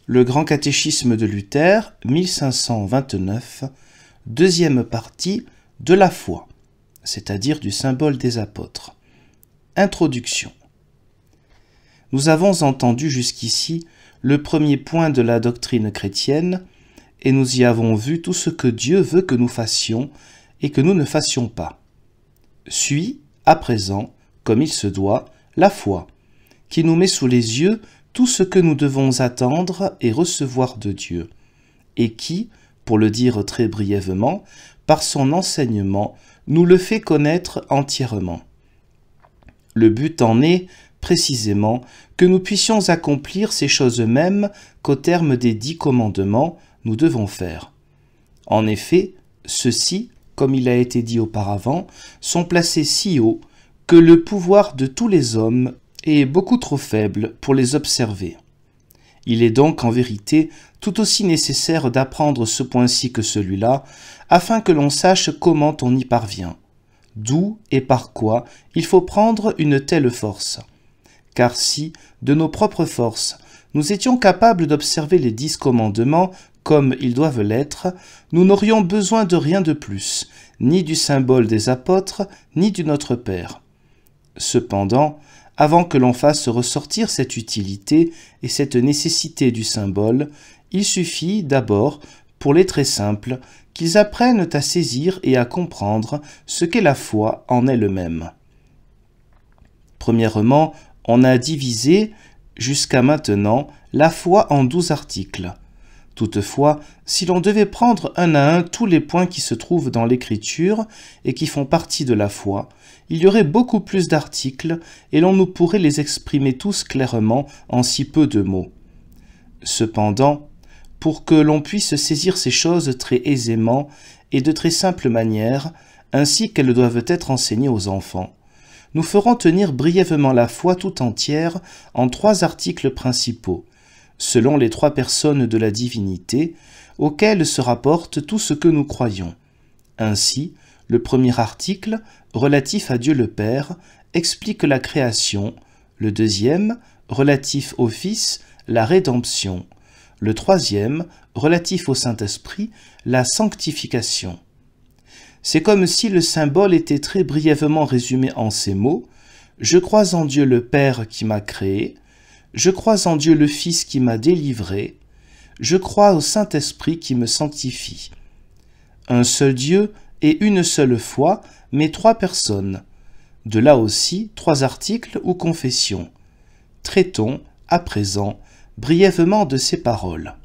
Le Grand Catéchisme de Luther, 1529, deuxième partie de la foi, c'est-à-dire du symbole des apôtres. Introduction. Nous avons entendu jusqu'ici le premier point de la doctrine chrétienne et nous y avons vu tout ce que Dieu veut que nous fassions et que nous ne fassions pas. Suit, à présent, comme il se doit, la foi, qui nous met sous les yeux tout ce que nous devons attendre et recevoir de Dieu, et qui, pour le dire très brièvement, par son enseignement, nous le fait connaître entièrement. Le but en est, précisément, que nous puissions accomplir ces choses mêmes qu'au terme des 10 commandements, nous devons faire. En effet, ceux-ci, comme il a été dit auparavant, sont placés si haut que le pouvoir de tous les hommes est beaucoup trop faible pour les observer. Il est donc en vérité tout aussi nécessaire d'apprendre ce point-ci que celui-là, afin que l'on sache comment on y parvient, d'où et par quoi il faut prendre une telle force. Car si, de nos propres forces, nous étions capables d'observer les 10 commandements comme ils doivent l'être, nous n'aurions besoin de rien de plus, ni du symbole des apôtres, ni du Notre Père. Cependant, avant que l'on fasse ressortir cette utilité et cette nécessité du symbole, il suffit d'abord, pour les très simples, qu'ils apprennent à saisir et à comprendre ce qu'est la foi en elle-même. Premièrement, on a divisé, jusqu'à maintenant, la foi en 12 articles. Toutefois, si l'on devait prendre un à un tous les points qui se trouvent dans l'Écriture et qui font partie de la foi, il y aurait beaucoup plus d'articles et l'on ne pourrait les exprimer tous clairement en si peu de mots. Cependant, pour que l'on puisse saisir ces choses très aisément et de très simple manière, ainsi qu'elles doivent être enseignées aux enfants, nous ferons tenir brièvement la foi tout entière en 3 articles principaux, selon les 3 personnes de la divinité, auxquelles se rapporte tout ce que nous croyons. Ainsi, le premier article, relatif à Dieu le Père, explique la création, le deuxième, relatif au Fils, la rédemption, le troisième, relatif au Saint-Esprit, la sanctification. C'est comme si le symbole était très brièvement résumé en ces mots : je crois en Dieu le Père qui m'a créé, je crois en Dieu le Fils qui m'a délivré, je crois au Saint-Esprit qui me sanctifie. Un seul Dieu et une seule foi, mais 3 personnes. De là aussi 3 articles ou confessions. Traitons, à présent, brièvement de ces paroles.